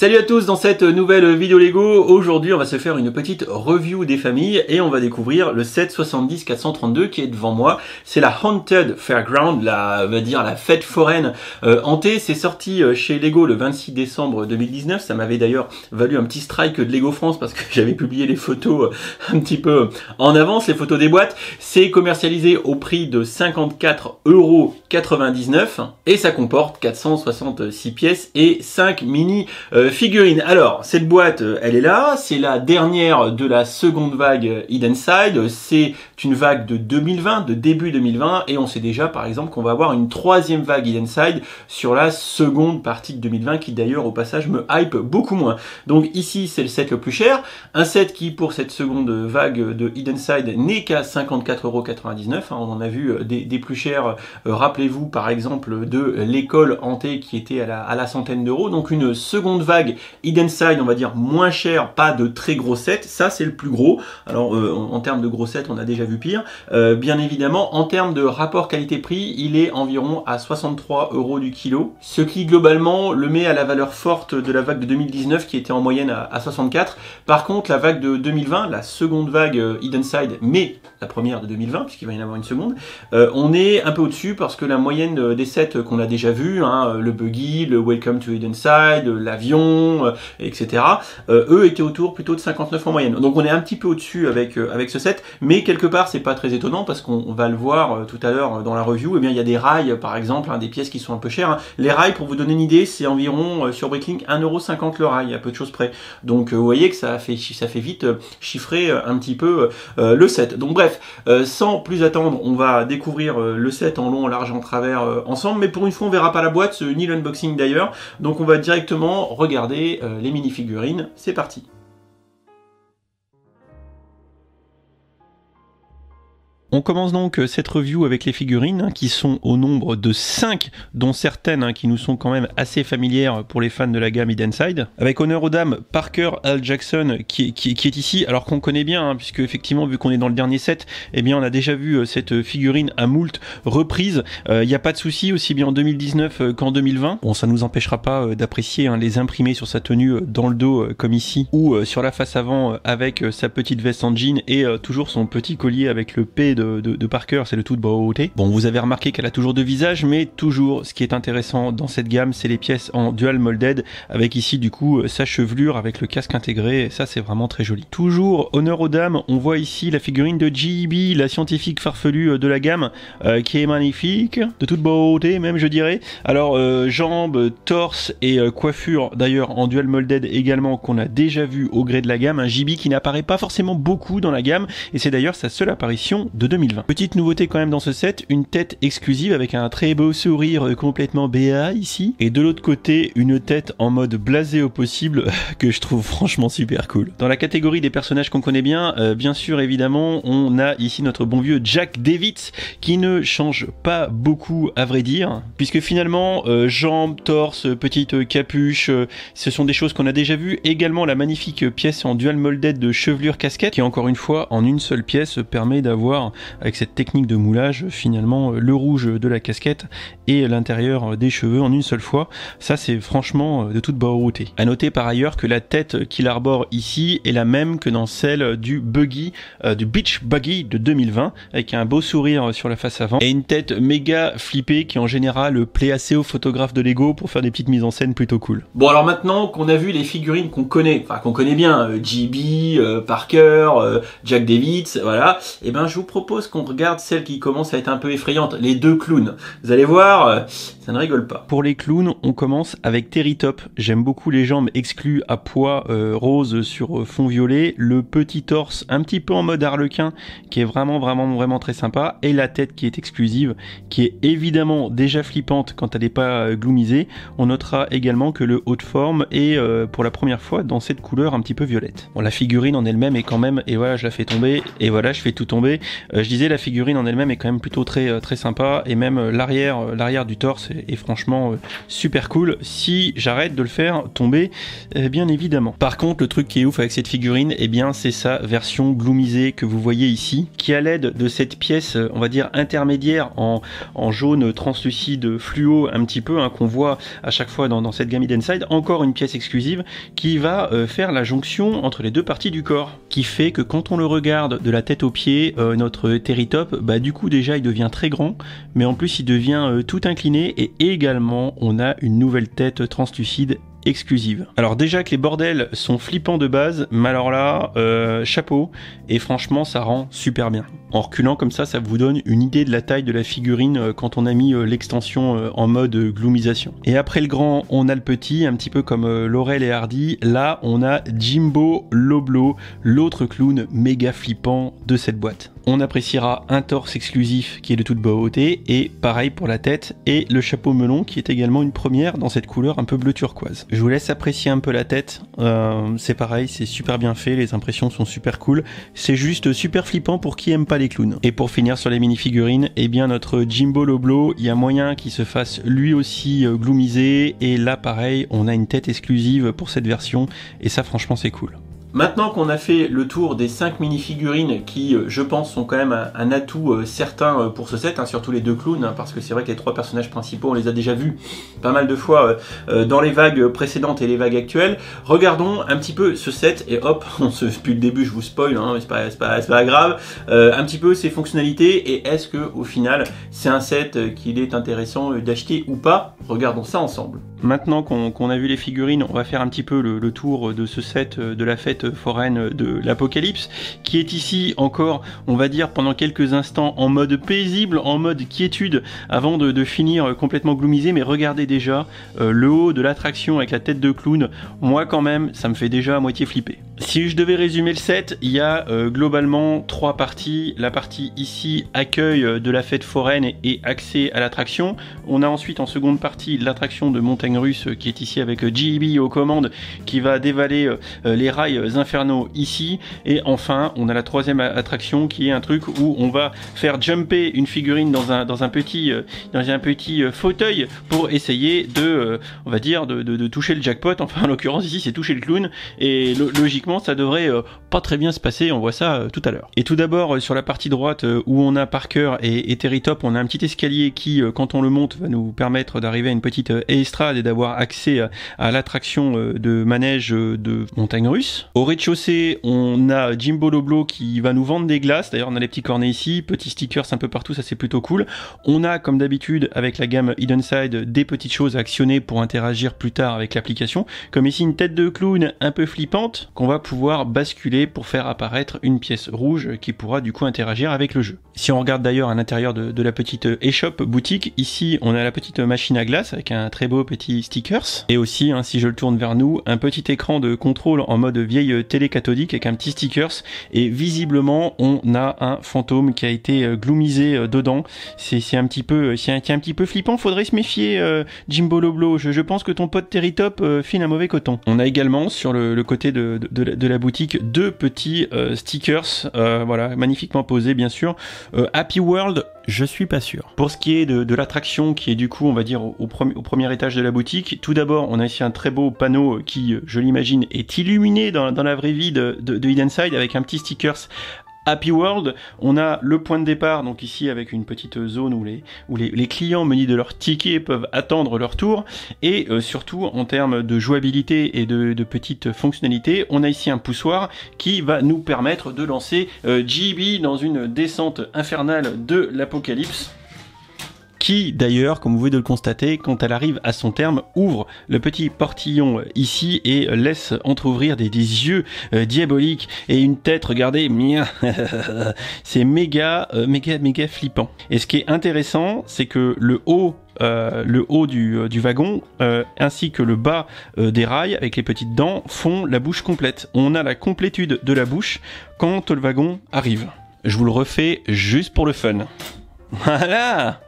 Salut à tous, dans cette nouvelle vidéo Lego, aujourd'hui on va se faire une petite review des familles et on va découvrir le set 70-432 qui est devant moi. C'est la Haunted Fairground, on va dire la fête foraine hantée. C'est sorti chez Lego le 26 décembre 2019. Ça m'avait d'ailleurs valu un petit strike de Lego France parce que j'avais publié les photos un petit peu en avance, les photos des boîtes. C'est commercialisé au prix de 54,99 € et ça comporte 466 pièces et 5 mini figurines. Alors, cette boîte, elle est là. C'est la dernière de la seconde vague Hidden Side. C'est une vague de 2020, de début 2020. Et on sait déjà, par exemple, qu'on va avoir une troisième vague Hidden Side sur la seconde partie de 2020, qui d'ailleurs, au passage, me hype beaucoup moins. Donc ici, c'est le set le plus cher. Un set qui, pour cette seconde vague de Hidden Side, n'est qu'à 54,99 €. On en a vu des plus chers. Rappelez-vous, par exemple, de l'école hantée qui était à la centaine d'euros. Donc une seconde vague Hidden Side, on va dire moins cher, pas de très gros sets. Ça, c'est le plus gros. Alors, en termes de gros sets, on a déjà vu pire. Bien évidemment, en termes de rapport qualité-prix, il est environ à 63 € du kilo. Ce qui, globalement, le met à la valeur forte de la vague de 2019, qui était en moyenne à 64. Par contre, la vague de 2020, la seconde vague Hidden Side, mais la première de 2020, puisqu'il va y en avoir une seconde, on est un peu au-dessus parce que la moyenne des sets qu'on a déjà vus, le Buggy, le Welcome to Hidden Side, l'avion, etc., eux étaient autour plutôt de 59 en moyenne. Donc on est un petit peu au-dessus avec ce set, mais quelque part c'est pas très étonnant parce qu'on va le voir tout à l'heure dans la review. Eh bien il y a des rails par exemple, des pièces qui sont un peu chères. Les rails, pour vous donner une idée, c'est environ sur Bricklink 1,50 € le rail, à peu de choses près. Donc vous voyez que ça fait vite chiffrer un petit peu le set. Donc bref, sans plus attendre, on va découvrir le set en long, en large, en travers ensemble. Mais pour une fois on verra pas la boîte, ni l'unboxing d'ailleurs. Donc on va directement regarder les mini-figurines. C'est parti. On commence donc cette review avec les figurines qui sont au nombre de 5, dont certaines qui nous sont quand même assez familières pour les fans de la gamme Hidden Side. Avec honneur aux dames, Parker L. Jackson qui est ici, alors qu'on connaît bien, puisque effectivement vu qu'on est dans le dernier set, eh bien on a déjà vu cette figurine à moult reprises. Il n'y a pas de souci, aussi bien en 2019 qu'en 2020. Bon, ça nous empêchera pas d'apprécier les imprimés sur sa tenue dans le dos comme ici, ou sur la face avant avec sa petite veste en jean et toujours son petit collier avec le P de Parker, c'est le tout de beauté. Bon, vous avez remarqué qu'elle a toujours deux visages, mais toujours, ce qui est intéressant dans cette gamme, c'est les pièces en dual molded, avec ici du coup sa chevelure avec le casque intégré, et ça c'est vraiment très joli. Toujours, honneur aux dames, on voit ici la figurine de G.E.B., la scientifique farfelue de la gamme, qui est magnifique, de toute beauté même je dirais. Alors, jambes, torse et coiffure d'ailleurs en dual molded également, qu'on a déjà vu au gré de la gamme, un G.E.B. qui n'apparaît pas forcément beaucoup dans la gamme, et c'est d'ailleurs sa seule apparition de 2020. Petite nouveauté quand même dans ce set, une tête exclusive avec un très beau sourire complètement béat ici, et de l'autre côté une tête en mode blasé au possible que je trouve franchement super cool. Dans la catégorie des personnages qu'on connaît bien, bien sûr évidemment on a ici notre bon vieux Jack Davids qui ne change pas beaucoup à vrai dire, puisque finalement jambes, torse, petite capuche, ce sont des choses qu'on a déjà vues. Également la magnifique pièce en dual molded de chevelure casquette qui encore une fois en une seule pièce permet d'avoir, avec cette technique de moulage, finalement le rouge de la casquette et l'intérieur des cheveux en une seule fois. Ça c'est franchement de toute beauté. À noter par ailleurs que la tête qu'il arbore ici est la même que dans celle du Buggy, du Beach Buggy de 2020, avec un beau sourire sur la face avant et une tête méga flippée qui en général plaît assez aux photographes de Lego pour faire des petites mises en scène plutôt cool. Bon, alors maintenant qu'on a vu les figurines qu'on connaît, enfin qu'on connaît bien, G.E.B., Parker, Jack Davids, voilà, et ben je vous propose qu'on regarde celle qui commence à être un peu effrayante, les deux clowns. Vous allez voir, ça ne rigole pas. Pour les clowns, on commence avec Terry Top. J'aime beaucoup les jambes exclues à pois rose sur fond violet, le petit torse un petit peu en mode harlequin qui est vraiment très sympa, et la tête qui est exclusive, qui est évidemment déjà flippante quand elle n'est pas gloomisée. On notera également que le haut de forme est pour la première fois dans cette couleur un petit peu violette. Bon, la figurine en elle-même est quand même, et voilà je la fais tomber, et voilà je fais tout tomber. Je disais, la figurine en elle-même est quand même plutôt très sympa, et même l'arrière l'arrière du torse est franchement super cool si j'arrête de le faire tomber, bien évidemment. Par contre, le truc qui est ouf avec cette figurine, eh bien c'est sa version gloomisée que vous voyez ici, qui à l'aide de cette pièce, on va dire intermédiaire en jaune translucide fluo un petit peu, hein, qu'on voit à chaque fois dans cette gamme Hidden Side, encore une pièce exclusive qui va faire la jonction entre les deux parties du corps, qui fait que quand on le regarde de la tête aux pieds, notre Terrytop, bah du coup déjà il devient très grand, mais en plus il devient tout incliné, et également on a une nouvelle tête translucide exclusive. Alors déjà que les bordels sont flippants de base, mais alors là, chapeau, et franchement ça rend super bien. En reculant comme ça vous donne une idée de la taille de la figurine quand on a mis l'extension en mode gloomisation. Et après le grand, on a le petit, un petit peu comme Laurel et Hardy. Là, on a Jimbo Loblo, l'autre clown méga flippant de cette boîte. On appréciera un torse exclusif qui est de toute beauté, et pareil pour la tête et le chapeau melon qui est également une première dans cette couleur un peu bleu turquoise. Je vous laisse apprécier un peu la tête, c'est pareil, c'est super bien fait, les impressions sont super cool, c'est juste super flippant pour qui aime pas les clowns. Et pour finir sur les mini-figurines, eh bien notre Jimbo Loblo, il y a moyen qu'il se fasse lui aussi gloomiser, et là pareil, on a une tête exclusive pour cette version, et ça franchement c'est cool. Maintenant qu'on a fait le tour des 5 mini-figurines qui, je pense, sont quand même un atout certain pour ce set, hein, surtout les deux clowns, hein, parce que c'est vrai que les 3 personnages principaux, on les a déjà vus pas mal de fois dans les vagues précédentes et les vagues actuelles. Regardons un petit peu ce set, et hop, depuis le début je vous spoil, hein, mais c'est pas grave, un petit peu ses fonctionnalités, et est-ce que au final c'est un set qu'il est intéressant d'acheter ou pas. Regardons ça ensemble. Maintenant qu'on a vu les figurines, on va faire un petit peu le tour de ce set de la fête foraine de l'Apocalypse, qui est ici encore, on va dire, pendant quelques instants en mode paisible, en mode quiétude, avant de finir complètement gloomisé. Mais regardez déjà le haut de l'attraction avec la tête de clown, moi quand même ça me fait déjà à moitié flipper. Si je devais résumer le set, il y a globalement 3 parties. La partie ici, accueil de la fête foraine et accès à l'attraction. On a ensuite en seconde partie l'attraction de montagne russe qui est ici avec JB aux commandes, qui va dévaler les rails infernaux ici. Et enfin on a la troisième attraction qui est un truc où on va faire jumper une figurine dans un petit fauteuil pour essayer de on va dire de toucher le jackpot. Enfin en l'occurrence ici c'est toucher le clown, et logiquement ça devrait pas très bien se passer, on voit ça tout à l'heure. Et tout d'abord sur la partie droite où on a Parker et Terrytop, on a un petit escalier qui quand on le monte va nous permettre d'arriver à une petite estrade et d'avoir accès à l'attraction de manège de montagne russe. Au rez-de-chaussée on a Jimbo Loblo qui va nous vendre des glaces, d'ailleurs on a les petits cornets ici, petits stickers un peu partout, ça c'est plutôt cool. On a comme d'habitude avec la gamme Hidden Side des petites choses à actionner pour interagir plus tard avec l'application, comme ici une tête de clown un peu flippante qu'on va pouvoir basculer pour faire apparaître une pièce rouge qui pourra du coup interagir avec le jeu. Si on regarde d'ailleurs à l'intérieur de la petite échoppe boutique, ici on a la petite machine à glace avec un très beau petit stickers, et aussi hein, si je le tourne vers nous, un petit écran de contrôle en mode vieille télé cathodique avec un petit stickers, et visiblement on a un fantôme qui a été gloomisé dedans. C'est un petit peu flippant, faudrait se méfier Jimbo Loblo, je pense que ton pote Terrytop file un mauvais coton. On a également sur le côté de la boutique 2 petits stickers, voilà, magnifiquement posés bien sûr. Happy World, je suis pas sûr. Pour ce qui est de l'attraction qui est du coup on va dire au premier étage de la boutique, tout d'abord on a ici un très beau panneau qui je l'imagine est illuminé dans la vraie vie de Hidden Side avec un petit stickers Happy World. On a le point de départ, donc ici avec une petite zone où les clients munis de leur ticket peuvent attendre leur tour, et surtout en termes de jouabilité et de petites fonctionnalités, on a ici un poussoir qui va nous permettre de lancer JB dans une descente infernale de l'Apocalypse, qui d'ailleurs, comme vous pouvez le constater, quand elle arrive à son terme, ouvre le petit portillon ici et laisse entrouvrir des yeux diaboliques et une tête, regardez, c'est méga flippant. Et ce qui est intéressant, c'est que le haut du wagon ainsi que le bas des rails avec les petites dents font la bouche complète. On a la complétude de la bouche quand le wagon arrive. Je vous le refais juste pour le fun. Voilà!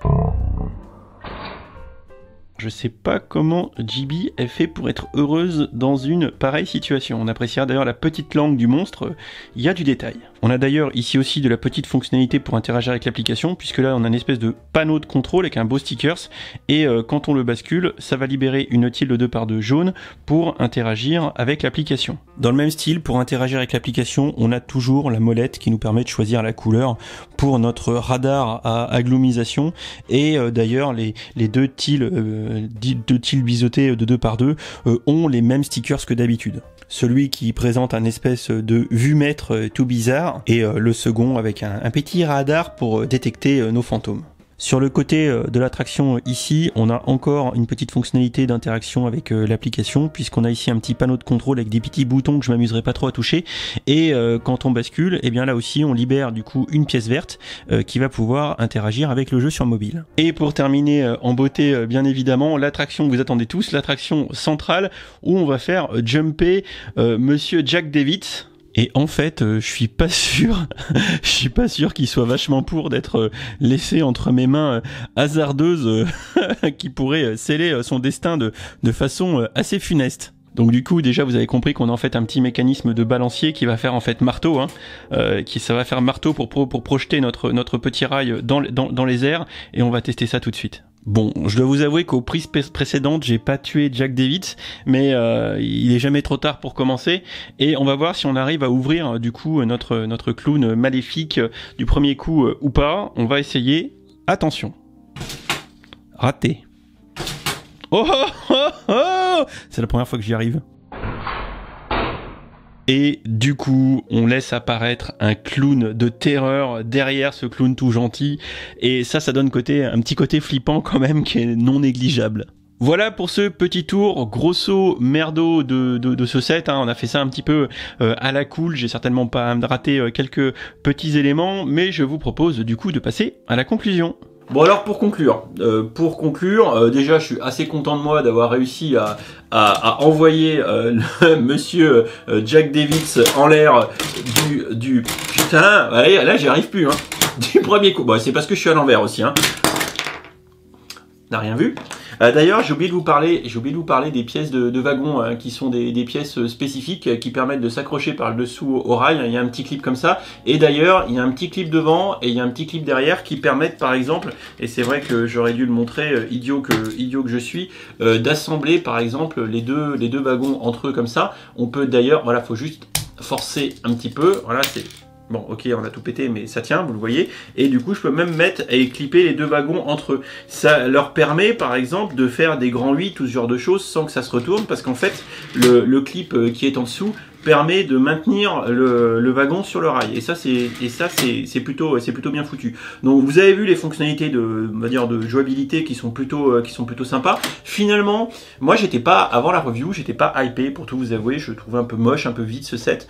Je sais pas comment JB est fait pour être heureuse dans une pareille situation. On appréciera d'ailleurs la petite langue du monstre, il y a du détail. On a d'ailleurs ici aussi de la petite fonctionnalité pour interagir avec l'application, puisque là on a une espèce de panneau de contrôle avec un beau stickers, et quand on le bascule, ça va libérer une tilde 2x2 jaune pour interagir avec l'application. Dans le même style, pour interagir avec l'application, on a toujours la molette qui nous permet de choisir la couleur pour notre radar à agglomisation, et d'ailleurs les deux tiles biseautés de 2x2 ont les mêmes stickers que d'habitude. Celui qui présente un espèce de vue-mètre tout bizarre, et le second avec un petit radar pour détecter nos fantômes. Sur le côté de l'attraction ici, on a encore une petite fonctionnalité d'interaction avec l'application, puisqu'on a ici un petit panneau de contrôle avec des petits boutons que je m'amuserai pas trop à toucher, et quand on bascule, et bien là aussi on libère du coup une pièce verte qui va pouvoir interagir avec le jeu sur mobile. Et pour terminer en beauté, bien évidemment, l'attraction que vous attendez tous, l'attraction centrale où on va faire jumper Monsieur Jack Davis. Et en fait, je suis pas sûr qu'il soit vachement pour d'être laissé entre mes mains hasardeuses qui pourraient sceller son destin de façon assez funeste. Donc du coup, déjà, vous avez compris qu'on a en fait un petit mécanisme de balancier qui va faire en fait marteau, ça va faire marteau pour projeter notre petit rail dans les airs, et on va tester ça tout de suite. Bon, je dois vous avouer qu'aux prises précédentes, j'ai pas tué Jack Davis, mais il est jamais trop tard pour commencer, et on va voir si on arrive à ouvrir du coup notre clown maléfique du premier coup ou pas. On va essayer. Attention. Raté. Oh oh oh oh! C'est la première fois que j'y arrive. Et du coup, on laisse apparaître un clown de terreur derrière ce clown tout gentil. Et ça donne un petit côté flippant quand même qui est non négligeable. Voilà pour ce petit tour grosso merdo de ce set, On a fait ça un petit peu à la cool. J'ai certainement pas raté quelques petits éléments, mais je vous propose du coup de passer à la conclusion. Bon alors pour conclure, déjà je suis assez content de moi d'avoir réussi à envoyer monsieur Jack Davis en l'air du putain, allez, là j'y arrive plus du premier coup. Bon, c'est parce que je suis à l'envers aussi N'a rien vu. D'ailleurs, j'ai oublié de vous parler des pièces de wagon qui sont des pièces spécifiques qui permettent de s'accrocher par le dessous au rail. Il y a un petit clip comme ça. Et d'ailleurs, il y a un petit clip devant et il y a un petit clip derrière qui permettent par exemple, et c'est vrai que j'aurais dû le montrer, idiot que je suis, d'assembler par exemple les deux wagons entre eux comme ça. On peut d'ailleurs, voilà, faut juste forcer un petit peu. Voilà, c'est... Bon, ok, on a tout pété, mais ça tient, vous le voyez. Et du coup, je peux même mettre et clipper les deux wagons entre eux. Ça leur permet, par exemple, de faire des grands 8 ou ce genre de choses sans que ça se retourne, parce qu'en fait, le clip qui est en dessous permet de maintenir le wagon sur le rail. Et ça, c'est plutôt bien foutu. Donc, vous avez vu les fonctionnalités de jouabilité qui sont plutôt sympas. Finalement, moi, avant la review, j'étais pas hypé, pour tout vous avouer. Je le trouvais un peu moche, un peu vide ce set.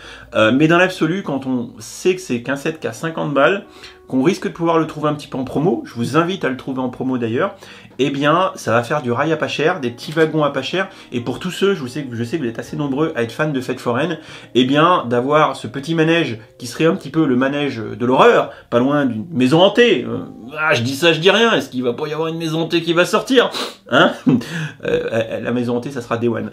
Mais dans l'absolu, quand on sait que c'est qu'un set qui a 50 balles, qu'on risque de pouvoir le trouver un petit peu en promo, je vous invite à le trouver en promo d'ailleurs, eh bien ça va faire du rail à pas cher, des petits wagons à pas cher, et pour tous ceux, je sais que vous êtes assez nombreux à être fans de fêtes foraines, eh bien d'avoir ce petit manège qui serait un petit peu le manège de l'horreur, pas loin d'une maison hantée. Je dis ça, je dis rien, est-ce qu'il va pas y avoir une maison hantée qui va sortir, la maison hantée, ça sera Day One.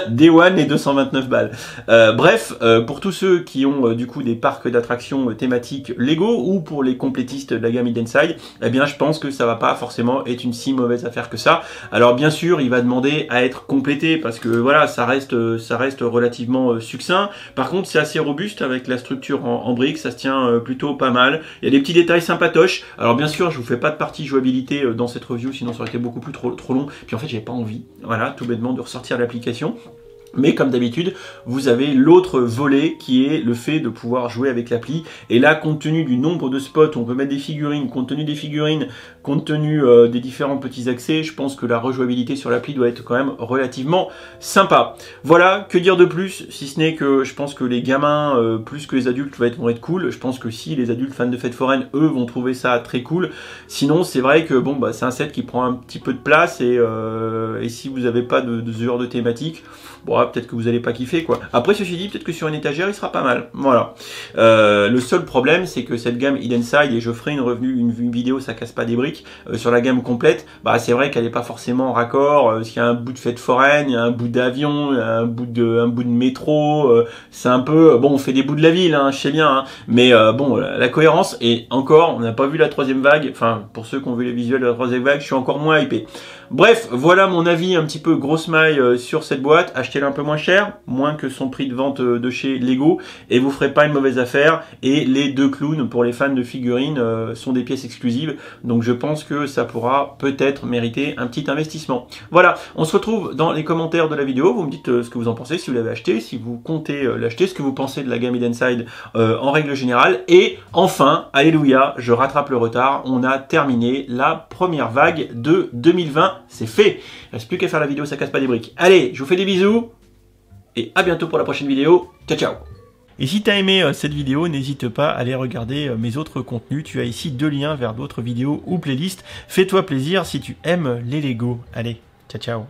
Day One et 229 balles. Bref, pour tous ceux qui ont du coup des parcs d'attractions thématiques Lego, ou pour les complétistes de la gamme Hidden Side, eh bien je pense que ça va pas forcément être une si mauvaise affaire que ça. Alors bien sûr, il va demander à être complété parce que voilà, ça reste relativement succinct. Par contre, c'est assez robuste avec la structure en briques, ça se tient plutôt pas mal. Il y a des petits détails sympatoches. Alors bien sûr, je vous fais pas de partie jouabilité dans cette review, sinon ça aurait été beaucoup plus trop long. Puis en fait, j'avais pas envie, voilà, tout bêtement, de ressortir l'application. Mais comme d'habitude, vous avez l'autre volet qui est le fait de pouvoir jouer avec l'appli. Et là, compte tenu du nombre de spots où on peut mettre des figurines, compte tenu des différents petits accès, je pense que la rejouabilité sur l'appli doit être quand même relativement sympa. Voilà, que dire de plus, si ce n'est que je pense que les gamins, plus que les adultes, vont être cool. Je pense que si les adultes fans de fêtes foraines, eux, vont trouver ça très cool. Sinon, c'est vrai que bon, bah, c'est un set qui prend un petit peu de place et si vous n'avez pas de ce genre de thématique, bon, peut-être que vous n'allez pas kiffer, quoi. Après, ceci dit, peut-être que sur une étagère, il sera pas mal. Voilà. Le seul problème, c'est que cette gamme Hidden Side, et je ferai une vidéo, ça casse pas des briques, briques. Sur la gamme complète, bah c'est vrai qu'elle n'est pas forcément raccord, parce qu'il y a un bout de fête foraine, il y a un bout d'avion, il y a un bout de métro, c'est un peu, bon on fait des bouts de la ville, hein, je sais bien, hein, mais bon la cohérence, et encore, on n'a pas vu la troisième vague, enfin pour ceux qui ont vu les visuels de la troisième vague, je suis encore moins hypé. Bref, voilà mon avis un petit peu grosse maille sur cette boîte. Achetez-la un peu moins cher, moins que son prix de vente de chez Lego, et vous ferez pas une mauvaise affaire. Et les deux clowns, pour les fans de figurines, sont des pièces exclusives, donc je pense que ça pourra peut-être mériter un petit investissement. Voilà, on se retrouve dans les commentaires de la vidéo. Vous me dites ce que vous en pensez, si vous l'avez acheté, si vous comptez l'acheter, ce que vous pensez de la gamme Hidden Side en règle générale. Et enfin, alléluia, je rattrape le retard, on a terminé la première vague de 2020. C'est fait. Il reste plus qu'à faire la vidéo, ça casse pas des briques. Allez, je vous fais des bisous et à bientôt pour la prochaine vidéo. Ciao, ciao. Et si tu as aimé cette vidéo, n'hésite pas à aller regarder mes autres contenus. Tu as ici 2 liens vers d'autres vidéos ou playlists. Fais-toi plaisir si tu aimes les Lego. Allez, ciao, ciao.